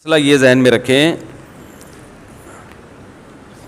مسئلہ یہ ذہن میں رکھیں،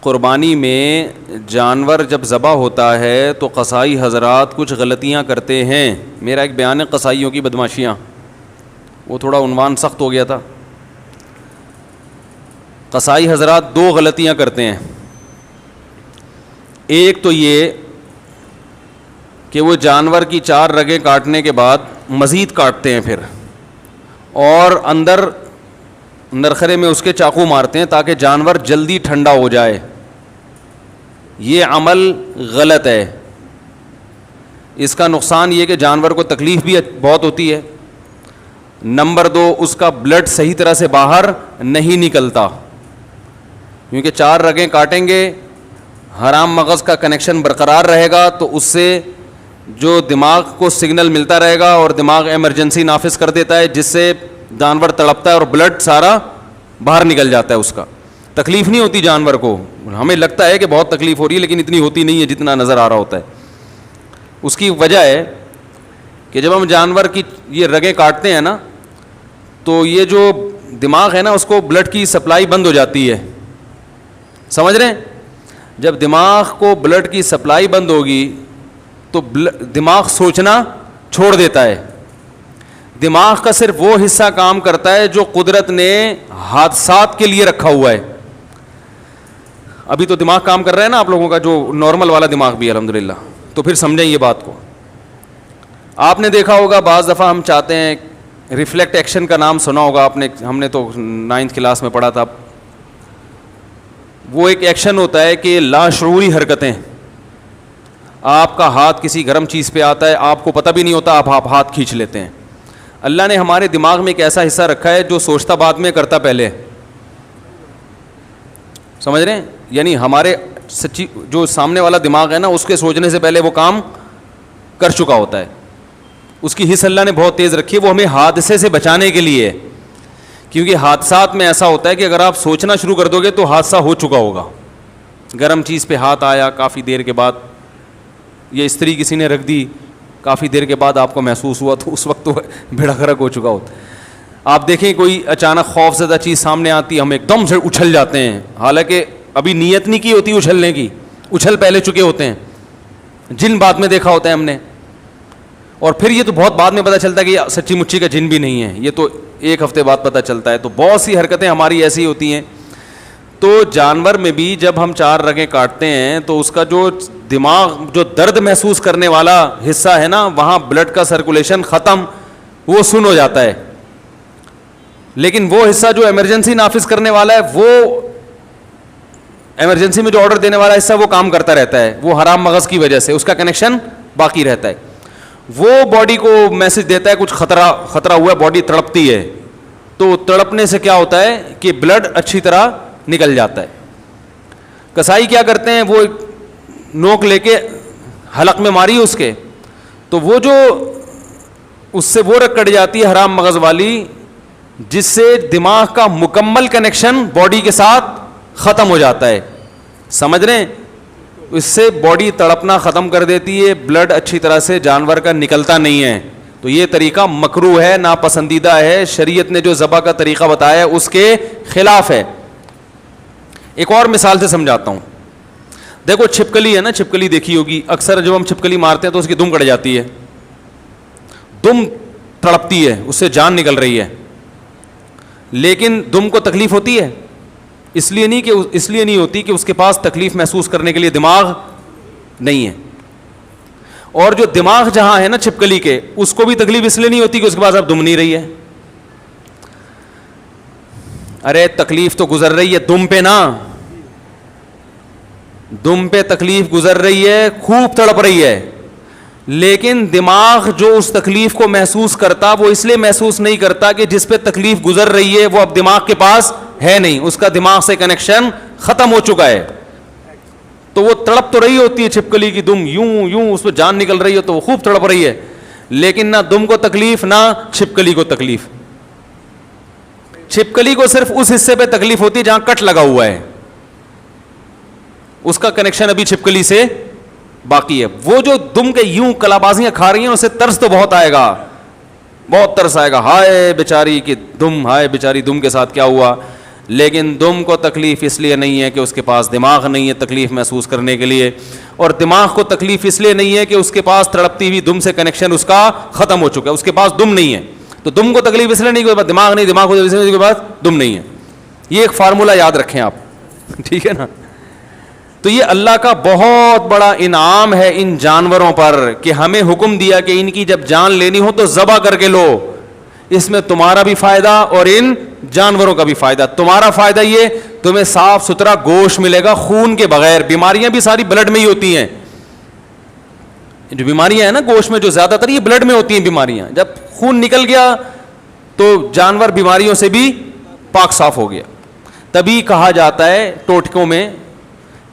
قربانی میں جانور جب ذبح ہوتا ہے تو قصائی حضرات کچھ غلطیاں کرتے ہیں۔ میرا ایک بیان ہے قصائیوں کی بدماشیاں، وہ تھوڑا عنوان سخت ہو گیا تھا۔ قصائی حضرات دو غلطیاں کرتے ہیں۔ ایک تو یہ کہ وہ جانور کی 4 رگیں کاٹنے کے بعد مزید کاٹتے ہیں پھر، اور اندر نرخرے میں اس کے چاقو مارتے ہیں تاکہ جانور جلدی ٹھنڈا ہو جائے۔ یہ عمل غلط ہے۔ اس کا نقصان یہ کہ جانور کو تکلیف بھی بہت ہوتی ہے۔ نمبر 2، اس کا بلڈ صحیح طرح سے باہر نہیں نکلتا، کیونکہ 4 رگیں کاٹیں گے، حرام مغز کا کنیکشن برقرار رہے گا تو اس سے جو دماغ کو سگنل ملتا رہے گا اور دماغ ایمرجنسی نافذ کر دیتا ہے، جس سے جانور تڑپتا ہے اور بلڈ سارا باہر نکل جاتا ہے۔ اس کا تکلیف نہیں ہوتی جانور کو، ہمیں لگتا ہے کہ بہت تکلیف ہو رہی ہے لیکن اتنی ہوتی نہیں ہے جتنا نظر آ رہا ہوتا ہے۔ اس کی وجہ ہے کہ جب ہم جانور کی یہ رگیں کاٹتے ہیں نا تو یہ جو دماغ ہے نا اس کو بلڈ کی سپلائی بند ہو جاتی ہے، سمجھ رہے ہیں؟ جب دماغ کو بلڈ کی سپلائی بند ہوگی تو دماغ سوچنا چھوڑ دیتا ہے۔ دماغ کا صرف وہ حصہ کام کرتا ہے جو قدرت نے حادثات کے لیے رکھا ہوا ہے۔ ابھی تو دماغ کام کر رہا ہے نا آپ لوگوں کا، جو نارمل والا دماغ بھی الحمدللہ، تو پھر سمجھیں یہ بات کو۔ آپ نے دیکھا ہوگا بعض دفعہ ہم چاہتے ہیں، ریفلیکٹ ایکشن کا نام سنا ہوگا آپ نے، ہم نے تو 9th کلاس میں پڑھا تھا۔ وہ ایک ایکشن ہوتا ہے کہ لاشعوری حرکتیں، آپ کا ہاتھ کسی گرم چیز پہ آتا ہے، آپ کو پتہ بھی نہیں ہوتا، آپ ہاتھ کھینچ لیتے ہیں۔ اللہ نے ہمارے دماغ میں ایک ایسا حصہ رکھا ہے جو سوچتا بعد میں کرتا پہلے، سمجھ رہے ہیں؟ یعنی ہمارے سچی جو سامنے والا دماغ ہے نا اس کے سوچنے سے پہلے وہ کام کر چکا ہوتا ہے۔ اس کی حص اللہ نے بہت تیز رکھی ہے، وہ ہمیں حادثے سے بچانے کے لیے ہے، کیونکہ حادثات میں ایسا ہوتا ہے کہ اگر آپ سوچنا شروع کر دو گے تو حادثہ ہو چکا ہوگا۔ گرم چیز پہ ہاتھ آیا کافی دیر کے بعد، یہ استری کسی نے رکھ دی کافی دیر کے بعد آپ کو محسوس ہوا تو اس وقت تو بھیڑا گھرک ہو چکا ہوتا ہے۔ آپ دیکھیں کوئی اچانک خوف زدہ چیز سامنے آتی ہے، ہم ایک دم سے اچھل جاتے ہیں، حالانکہ ابھی نیت نہیں کی ہوتی اچھلنے کی، اچھل پہلے چکے ہوتے ہیں۔ جن بعد میں دیکھا ہوتا ہے ہم نے، اور پھر یہ تو بہت بعد میں پتہ چلتا ہے کہ یہ سچی مچی کا جن بھی نہیں ہے، یہ تو 1 ہفتے بعد پتہ چلتا ہے۔ تو بہت سی حرکتیں ہماری ایسی ہوتی ہیں۔ تو جانور میں بھی جب ہم 4 رگیں کاٹتے ہیں تو اس کا جو دماغ جو درد محسوس کرنے والا حصہ ہے نا، وہاں بلڈ کا سرکولیشن ختم، وہ سن ہو جاتا ہے۔ لیکن وہ حصہ جو ایمرجنسی نافذ کرنے والا ہے، وہ ایمرجنسی میں جو آرڈر دینے والا حصہ وہ کام کرتا رہتا ہے، وہ حرام مغز کی وجہ سے اس کا کنیکشن باقی رہتا ہے۔ وہ باڈی کو میسج دیتا ہے کچھ خطرہ ہوا ہے، باڈی تڑپتی ہے، تو تڑپنے سے کیا ہوتا ہے کہ بلڈ اچھی طرح نکل جاتا ہے۔ کسائی کیا کرتے ہیں، وہ نوک لے کے حلق میں ماری اس کے، تو وہ جو اس سے وہ رگ کٹ جاتی ہے حرام مغز والی، جس سے دماغ کا مکمل کنیکشن باڈی کے ساتھ ختم ہو جاتا ہے، سمجھ رہے ہیں؟ اس سے باڈی تڑپنا ختم کر دیتی ہے، بلڈ اچھی طرح سے جانور کا نکلتا نہیں ہے۔ تو یہ طریقہ مکروہ ہے، ناپسندیدہ ہے، شریعت نے جو ذبح کا طریقہ بتایا ہے اس کے خلاف ہے۔ ایک اور مثال سے سمجھاتا ہوں۔ دیکھو چھپکلی ہے نا، چھپکلی دیکھی ہوگی، اکثر جب ہم چھپکلی مارتے ہیں تو اس کی دم کٹ جاتی ہے، دم تڑپتی ہے، اس سے جان نکل رہی ہے، لیکن دم کو تکلیف ہوتی ہے؟ اس لیے نہیں ہوتی کہ اس کے پاس تکلیف محسوس کرنے کے لیے دماغ نہیں ہے۔ اور جو دماغ جہاں ہے نا چھپکلی کے، اس کو بھی تکلیف اس لیے نہیں ہوتی کہ اس کے پاس اب دم نہیں رہی ہے۔ ارے تکلیف تو گزر رہی ہے دم پہ نا، دم پہ تکلیف گزر رہی ہے، خوب تڑپ رہی ہے، لیکن دماغ جو اس تکلیف کو محسوس کرتا وہ اس لیے محسوس نہیں کرتا کہ جس پہ تکلیف گزر رہی ہے وہ اب دماغ کے پاس ہے نہیں، اس کا دماغ سے کنیکشن ختم ہو چکا ہے۔ تو وہ تڑپ تو رہی ہوتی ہے چھپکلی کی دم، یوں اس پہ جان نکل رہی ہے تو وہ خوب تڑپ رہی ہے، لیکن نہ دم کو تکلیف نہ چھپکلی کو تکلیف۔ چھپکلی کو صرف اس حصے پہ تکلیف ہوتی ہے جہاں کٹ لگا ہوا ہے، اس کا کنیکشن ابھی چھپکلی سے باقی ہے۔ وہ جو دم کے یوں کلابازیاں کھا رہی ہیں اسے ترس تو بہت آئے گا، بہت ترس آئے گا، ہائے بیچاری کی دم، ہائے بیچاری دم کے ساتھ کیا ہوا. لیکن دم کو تکلیف اس لیے نہیں ہے کہ اس کے پاس دماغ نہیں ہے تکلیف محسوس کرنے کے لیے، اور دماغ کو تکلیف اس لیے نہیں ہے کہ اس کے پاس تڑپتی ہوئی دم سے کنیکشن اس کا ختم ہو چکا ہے، اس کے پاس دم نہیں ہے. تو دم کو تکلیف اس لیے نہیں کہ دماغ نہیں، دماغ کو اس لیے کے پاس دم نہیں ہے. یہ ایک فارمولہ یاد رکھیں آپ، ٹھیک ہے نا. تو یہ اللہ کا بہت بڑا انعام ہے ان جانوروں پر کہ ہمیں حکم دیا کہ ان کی جب جان لینی ہو تو ذبح کر کے لو. اس میں تمہارا بھی فائدہ اور ان جانوروں کا بھی فائدہ. تمہارا فائدہ یہ تمہیں صاف ستھرا گوشت ملے گا خون کے بغیر. بیماریاں بھی ساری بلڈ میں ہی ہوتی ہیں، جو بیماریاں ہیں نا گوشت میں جو زیادہ تر یہ بلڈ میں ہوتی ہیں بیماریاں. جب خون نکل گیا تو جانور بیماریوں سے بھی پاک صاف ہو گیا. تبھی کہا جاتا ہے ٹوٹکوں میں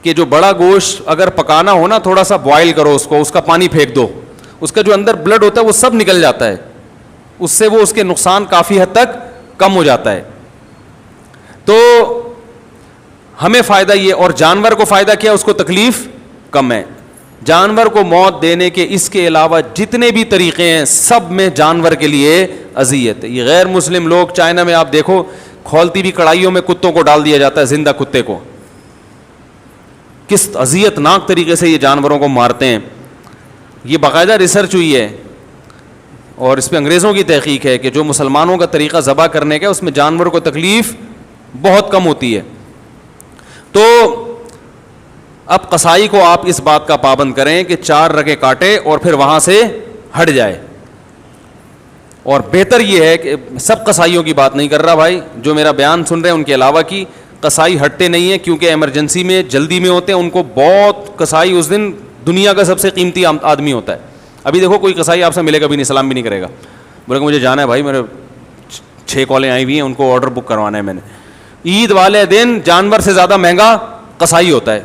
کہ جو بڑا گوشت اگر پکانا ہو نا تھوڑا سا بوائل کرو اس کو، اس کا پانی پھینک دو، اس کا جو اندر بلڈ ہوتا ہے وہ سب نکل جاتا ہے، اس سے وہ اس کے نقصان کافی حد تک کم ہو جاتا ہے. تو ہمیں فائدہ یہ، اور جانور کو فائدہ کیا، اس کو تکلیف کم ہے. جانور کو موت دینے کے اس کے علاوہ جتنے بھی طریقے ہیں سب میں جانور کے لیے اذیت ہے. یہ غیر مسلم لوگ چائنا میں آپ دیکھو کھولتی بھی کڑھائیوں میں کتوں کو ڈال دیا جاتا ہے، زندہ کتے کو. کس اذیت ناک طریقے سے یہ جانوروں کو مارتے ہیں. یہ باقاعدہ ریسرچ ہوئی ہے اور اس پہ انگریزوں کی تحقیق ہے کہ جو مسلمانوں کا طریقہ ذبح کرنے کا اس میں جانور کو تکلیف بہت کم ہوتی ہے. تو اب قصائی کو آپ اس بات کا پابند کریں کہ 4 رگیں کاٹے اور پھر وہاں سے ہٹ جائے. اور بہتر یہ ہے کہ سب قصائیوں کی بات نہیں کر رہا بھائی، جو میرا بیان سن رہے ہیں ان کے علاوہ کی قصائی ہٹتے نہیں ہیں کیونکہ ایمرجنسی میں جلدی میں ہوتے ہیں. ان کو بہت قصائی اس دن دنیا کا سب سے قیمتی آدمی ہوتا ہے. ابھی دیکھو کوئی قصائی آپ سے ملے گا بھی نہیں، سلام بھی نہیں کرے گا، بولے کہ مجھے جانا ہے بھائی، میرے 6 کالیں آئی ہوئی ہیں، ان کو آرڈر بک کروانا ہے میں نے. عید والے دن جانور سے زیادہ مہنگا قصائی ہوتا ہے.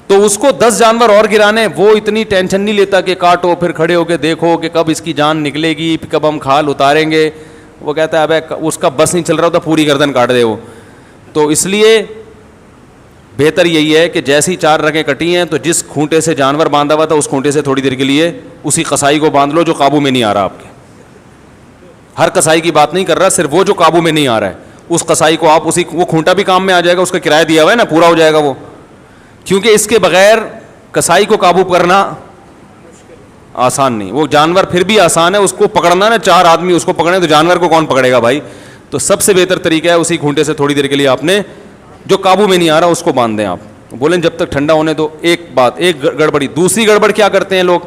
تو اس کو 10 جانور اور گرانے، وہ اتنی ٹینشن نہیں لیتا کہ کاٹو پھر کھڑے ہو کے دیکھو کہ کب اس کی جان نکلے گی، کب ہم کھال اتاریں گے. وہ کہتا ہے ابے اس کا بس نہیں چل رہا ہوتا، پوری گردن کاٹ دے وہ. تو اس لیے بہتر یہی ہے کہ جیسی 4 رگیں کٹی ہیں تو جس کھونٹے سے جانور باندھا ہوا تھا اس کھونٹے سے تھوڑی دیر کے لیے اسی قصائی کو باندھ لو جو قابو میں نہیں آ رہا آپ کے. ہر قصائی کی بات نہیں کر رہا، صرف وہ جو قابو میں نہیں آ رہا ہے اس قصائی کو آپ اسی، وہ کھونٹا بھی کام میں آ جائے گا، اس کا کرایہ دیا ہوا ہے نا، پورا ہو جائے گا وہ. کیونکہ اس کے بغیر قصائی کو قابو کرنا آسان نہیں. وہ جانور پھر بھی آسان ہے، اس کو پکڑنا نا 4 آدمی اس کو پکڑے تو جانور کو کون پکڑے گا بھائی. تو سب سے بہتر طریقہ ہے اسی کھونٹے سے تھوڑی دیر کے لیے آپ نے جو قابو میں نہیں آ رہا اس کو باندھ دیں. آپ بولیں جب تک ٹھنڈا ہونے دو. ایک بات، ایک گڑبڑی. دوسری گڑبڑ کیا کرتے ہیں لوگ،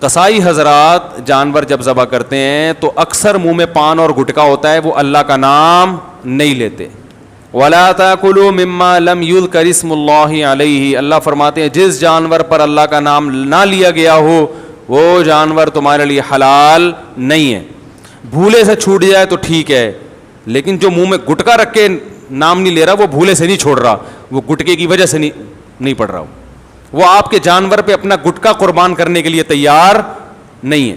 قصائی حضرات جانور جب ذبح کرتے ہیں تو اکثر منہ میں پان اور گٹکا ہوتا ہے، وہ اللہ کا نام نہیں لیتے. وَلَا تَأْكُلُوا مِمَّا لَمْ يُذْكَرِ اسْمُ اللَّهِ عَلَيْهِ. اللہ فرماتے ہیں جس جانور پر اللہ کا نام نہ لیا گیا ہو وہ جانور تمہارے لیے حلال نہیں ہے. بھولے سے چھوٹ جائے تو ٹھیک ہے، لیکن جو منہ میں گٹکا رکھ کے نام نہیں لے رہا وہ بھولے سے نہیں چھوڑ رہا، وہ گٹکے کی وجہ سے نہیں پڑ رہا، وہ آپ کے جانور پہ اپنا گٹکا قربان کرنے کے لیے تیار نہیں ہے.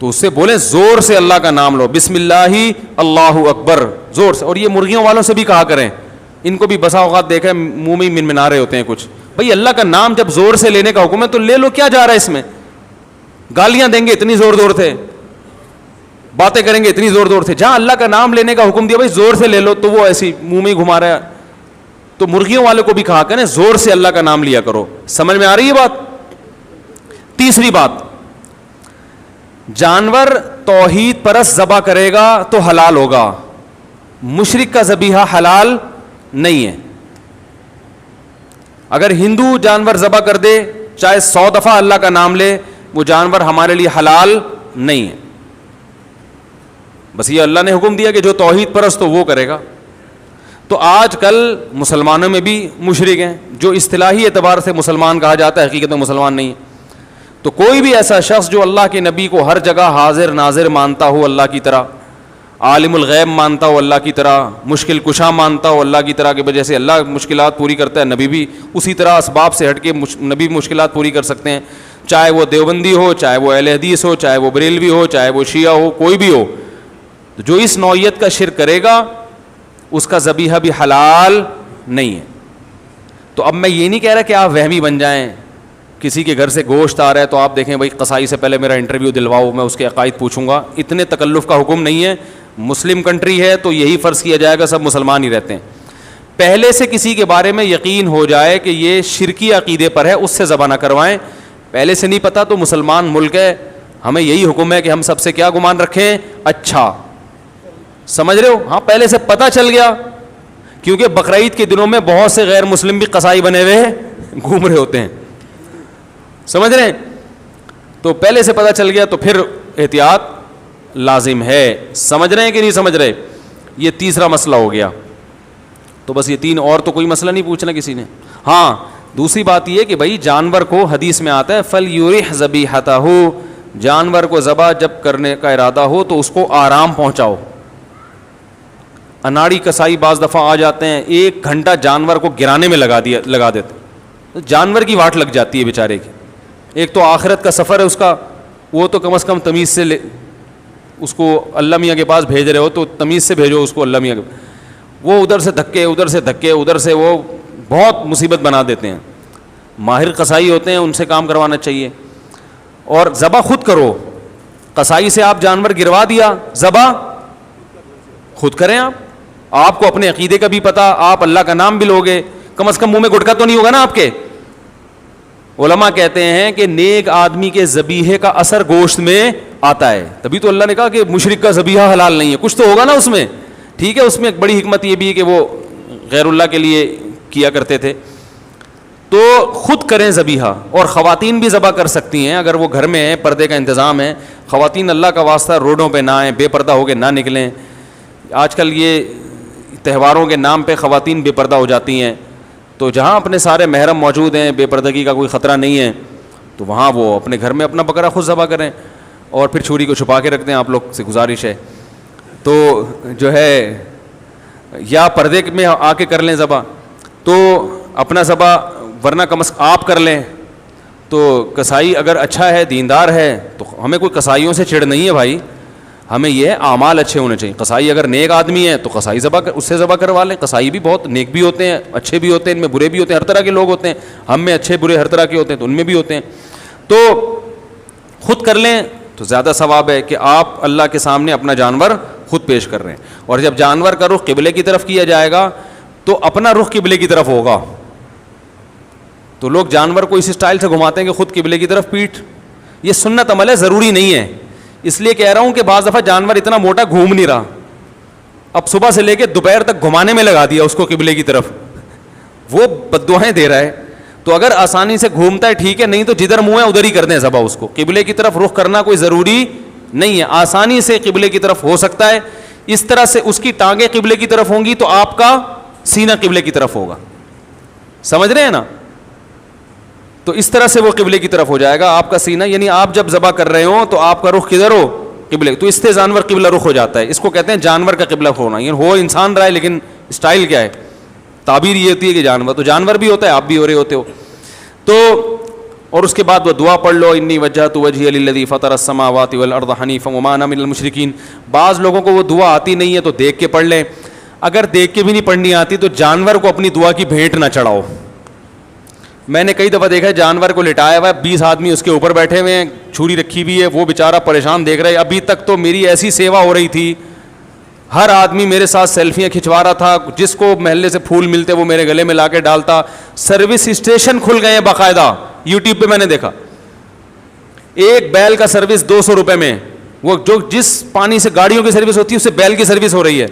تو اس سے بولیں زور سے اللہ کا نام لو، بسم اللہ اللہ اکبر، زور سے. اور یہ مرغیوں والوں سے بھی کہا کریں، ان کو بھی بسا اوقات دیکھا ہے منہ میں منمنا رہے ہوتے ہیں کچھ. بھائی اللہ کا نام جب زور سے لینے کا حکم ہے تو لے لو، کیا جا رہا ہے اس میں. گالیاں دیں گے اتنی زور زور سے، باتیں کریں گے اتنی زور زور سے. جہاں اللہ کا نام لینے کا حکم دیا بھائی زور سے لے لو، تو وہ ایسی منہ میں ہی گھما رہا ہے. تو مرغیوں والے کو بھی کہا کریں زور سے اللہ کا نام لیا کرو. سمجھ میں آ رہی ہے بات. تیسری بات، جانور توحید پرست ذبح کرے گا تو حلال ہوگا، مشرک کا ذبیحہ حلال نہیں ہے. اگر ہندو جانور ذبح کر دے چاہے 100 دفعہ اللہ کا نام لے، وہ جانور ہمارے لیے حلال نہیں ہے. بس یہ اللہ نے حکم دیا کہ جو توحید پرست ہو وہ کرے گا. تو آج کل مسلمانوں میں بھی مشرک ہیں جو اصطلاحی اعتبار سے مسلمان کہا جاتا ہے، حقیقت میں مسلمان نہیں ہے. تو کوئی بھی ایسا شخص جو اللہ کے نبی کو ہر جگہ حاضر ناظر مانتا ہو اللہ کی طرح، عالم الغیب مانتا ہو اللہ کی طرح، مشکل کشا مانتا ہو اللہ کی طرح، کہ وجہ سے اللہ مشکلات پوری کرتا ہے، نبی بھی اسی طرح اسباب سے ہٹ کے نبی مشکلات پوری کر سکتے ہیں. چاہے وہ دیوبندی ہو، چاہے وہ اہل حدیث ہو، چاہے وہ بریلوی ہو، چاہے وہ شیعہ ہو، کوئی بھی ہو. جو اس نوعیت کا شرک کرے گا اس کا ذبیحہ بھی حلال نہیں ہے. تو اب میں یہ نہیں کہہ رہا کہ آپ وہمی بن جائیں کسی کے گھر سے گوشت آ رہا ہے تو آپ دیکھیں بھائی قصائی سے پہلے میرا انٹرویو دلواؤ, میں اس کے عقائد پوچھوں گا. اتنے تکلف کا حکم نہیں ہے. مسلم کنٹری ہے تو یہی فرض کیا جائے گا سب مسلمان ہی رہتے ہیں. پہلے سے کسی کے بارے میں یقین ہو جائے کہ یہ شرکی عقیدے پر ہے, اس سے ذبح نہ کروائیں. پہلے سے نہیں پتا تو مسلمان ملک ہے, ہمیں یہی حکم ہے کہ ہم سب سے کیا گمان رکھیں, اچھا. سمجھ رہے ہو؟ ہاں پہلے سے پتہ چل گیا, کیونکہ بقرعید کے دنوں میں بہت سے غیر مسلم بھی قصائی بنے ہوئے گھوم رہے ہوتے ہیں. سمجھ رہے ہیں؟ تو پہلے سے پتہ چل گیا تو پھر احتیاط لازم ہے. سمجھ رہے ہیں کہ نہیں سمجھ رہے؟ یہ تیسرا مسئلہ ہو گیا. تو بس یہ تین, اور تو کوئی مسئلہ نہیں پوچھنا کسی نے. ہاں دوسری بات یہ کہ بھائی جانور کو حدیث میں آتا ہے فَلْيُرِحْ ذَبِيحَتَهُ, جانور کو ذبح جب کرنے کا ارادہ ہو تو اس کو آرام پہنچاؤ. اناڑی کسائی بعض دفعہ آ جاتے ہیں, 1 گھنٹہ جانور کو گرانے میں لگا دیتے, جانور کی واٹ لگ جاتی ہے بیچارے کی. ایک تو آخرت کا سفر ہے اس کا, وہ تو کم از کم تمیز سے اس کو اللہ میاں کے پاس بھیج رہے ہو تو تمیز سے بھیجو اس کو اللہ میاں کے. وہ ادھر سے دھکے ادھر سے وہ بہت مصیبت بنا دیتے ہیں. ماہر قصائی ہوتے ہیں, ان سے کام کروانا چاہیے. اور ذبح خود کرو. قصائی سے آپ جانور گروا دیا, ذبح خود کریں. آپ کو اپنے عقیدے کا بھی پتہ, آپ اللہ کا نام بھی لوگے, کم از کم منہ میں گٹکا تو نہیں ہوگا نا آپ کے. علماء کہتے ہیں کہ نیک آدمی کے ذبیحے کا اثر گوشت میں آتا ہے, تبھی تو اللہ نے کہا کہ مشرک کا ذبیحہ حلال نہیں ہے, کچھ تو ہوگا نا اس میں. ٹھیک ہے, اس میں ایک بڑی حکمت یہ بھی ہے کہ وہ غیر اللہ کے لیے کیا کرتے تھے. تو خود کریں ذبیحہ, اور خواتین بھی ذبح کر سکتی ہیں اگر وہ گھر میں ہیں, پردے کا انتظام ہے. خواتین اللہ کا واسطہ روڈوں پہ نہ آئیں, بے پردہ ہو کے نہ نکلیں. آج کل یہ تہواروں کے نام پہ خواتین بے پردہ ہو جاتی ہیں, تو جہاں اپنے سارے محرم موجود ہیں, بے پردگی کا کوئی خطرہ نہیں ہے, تو وہاں وہ اپنے گھر میں اپنا بکرا خود ذبح کریں, اور پھر چھری کو چھپا کے رکھ دیں. آپ لوگ سے گزارش ہے تو جو ہے یا پردے میں آ کے کر لیں ذبح, تو اپنا ذبح, ورنہ کم از کم آپ کر لیں. تو قصائی اگر اچھا ہے, دیندار ہے, تو ہمیں کوئی قصائیوں سے چڑ نہیں ہے بھائی, ہمیں یہ اعمال اچھے ہونے چاہیے. قصائی اگر نیک آدمی ہے تو قصائی اس سے ذبح کروا لیں. قصائی بھی بہت نیک بھی ہوتے ہیں, اچھے بھی ہوتے ہیں, ان میں برے بھی ہوتے ہیں, ہر طرح کے لوگ ہوتے ہیں. ہم میں اچھے برے ہر طرح کے ہوتے ہیں, تو ان میں بھی ہوتے ہیں. تو خود کر لیں تو زیادہ ثواب ہے کہ آپ اللہ کے سامنے اپنا جانور خود پیش کر رہے ہیں. اور جب جانور کا رخ قبلے کی طرف کیا جائے گا تو اپنا رخ قبلے کی طرف ہوگا. تو لوگ جانور کو اس اسٹائل سے گھماتے ہیں کہ خود قبلے کی طرف پیٹھ. یہ سنت عمل ہے, ضروری نہیں ہے. اس لیے کہہ رہا ہوں کہ بعض دفعہ جانور اتنا موٹا گھوم نہیں رہا, اب صبح سے لے کے دوپہر تک گھمانے میں لگا دیا اس کو قبلے کی طرف, وہ بددعائیں دے رہا ہے. تو اگر آسانی سے گھومتا ہے ٹھیک ہے, نہیں تو جدھر منہ ہے ادھر ہی کر دیں ذبح. اس کو قبلے کی طرف رخ کرنا کوئی ضروری نہیں ہے, آسانی سے قبلے کی طرف ہو سکتا ہے. اس طرح سے اس کی ٹانگیں قبلے کی طرف ہوں گی تو آپ کا سینہ قبلے کی طرف ہوگا. سمجھ رہے ہیں نا؟ تو اس طرح سے وہ قبلے کی طرف ہو جائے گا آپ کا سینہ, یعنی آپ جب ذبح کر رہے ہوں تو آپ کا رخ کدھر ہو؟ قبلے. تو اس سے جانور قبلہ رخ ہو جاتا ہے. اس کو کہتے ہیں جانور کا قبلہ ہونا. یعنی ہو انسان رہا ہے لیکن اسٹائل کیا ہے, تعبیر یہ ہوتی ہے کہ جانور, تو جانور بھی ہوتا ہے, آپ بھی ہو رہے ہوتے ہو. تو اور اس کے بعد وہ دعا پڑھ لو, انی وجہت وجہی للذی فطر السماوات والارض حنیفا وما انا من المشرکین. بعض لوگوں کو وہ دعا آتی نہیں ہے تو دیکھ کے پڑھ لیں. اگر دیکھ کے بھی نہیں پڑھنی آتی تو جانور کو اپنی دعا کی بھیٹ نہ چڑھاؤ. میں نے کئی دفعہ دیکھا ہے جانور کو لٹایا ہوا ہے, 20 آدمی اس کے اوپر بیٹھے ہوئے ہیں, چھری رکھی ہوئی ہے, وہ بیچارہ پریشان دیکھ رہا ہے. ابھی تک تو میری ایسی سیوا ہو رہی تھی, ہر آدمی میرے ساتھ سیلفیاں کھنچوا رہا تھا, جس کو محلے سے پھول ملتے وہ میرے گلے میں لا کے ڈالتا. سروس اسٹیشن کھل گئے ہیں باقاعدہ, یوٹیوب پہ میں نے دیکھا. ایک بیل کا سروس 200 روپے میں, وہ جو جس پانی سے گاڑیوں کی سروس ہوتی ہے اس سے بیل کی سروس ہو رہی ہے.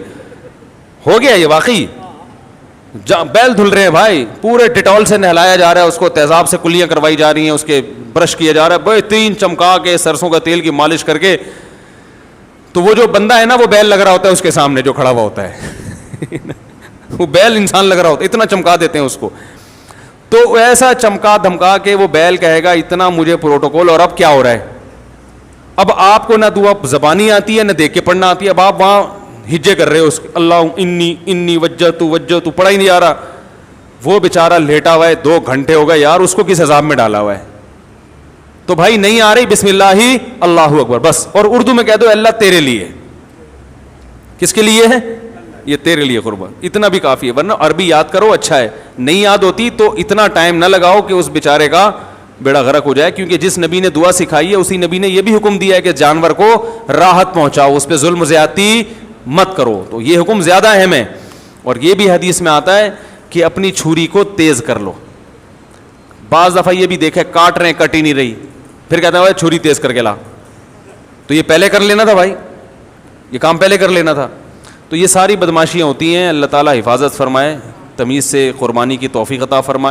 ہو گیا یہ واقعی, بیل دھل رہے ہیں بھائی, پورے ڈیٹول سے نہلایا جا رہا ہے, اس کو تیزاب سے کلیاں کروائی جا رہی ہیں, اس کے برش کیا جا رہا ہے, بہترین چمکا کے سرسوں کا تیل کی مالش کر کے. تو وہ جو بندہ ہے نا وہ بیل لگ رہا ہوتا ہے اس کے سامنے جو کھڑا ہوا ہوتا ہے وہ بیل انسان لگ رہا ہوتا ہے, اتنا چمکا دیتے ہیں اس کو. تو ایسا چمکا دھمکا کے وہ بیل کہے گا اتنا مجھے پروٹوکول. اور اب کیا ہو رہا ہے, اب آپ کو نہ دعا زبانی آتی ہے نہ دیکھ کے پڑھنا آتی ہے, اب آپ وہاں ہجے کر رہے ہو, اس اللہ انی وجہت پڑھا ہی نہیں آ رہا. وہ بیچارہ لیٹا ہوا ہے, 2 گھنٹے ہو گئے یار, اس کو کس عذاب میں ڈالا ہوا ہے. تو بھائی نہیں آ رہی, بسم اللہ ہی اللہ اکبر بس. اور اردو میں کہہ دو اللہ تیرے لیے. کس کے لیے ہے یہ؟ تیرے لیے قربان, اتنا بھی کافی ہے. ورنہ عربی یاد کرو اچھا ہے, نہیں یاد ہوتی تو اتنا ٹائم نہ لگاؤ کہ اس بیچارے کا بیڑا غرق ہو جائے, کیونکہ جس نبی نے دعا سکھائی ہے اسی نبی نے یہ بھی حکم دیا ہے کہ جانور کو راحت پہنچاؤ, اس پہ ظلم و زیادتی مت کرو, تو یہ حکم زیادہ اہم ہے. اور یہ بھی حدیث میں آتا ہے کہ اپنی چھری کو تیز کر لو. بعض دفعہ یہ بھی دیکھا کاٹ رہے ہیں, کٹ ہی نہیں رہی, پھر کہتا ہے بھائی چھری تیز کر کے لا, تو یہ پہلے کر لینا تھا بھائی, یہ کام پہلے کر لینا تھا. تو یہ ساری بدماشیاں ہوتی ہیں. اللہ تعالیٰ حفاظت فرمائے, تمیز سے قربانی کی توفیق عطا فرمائے.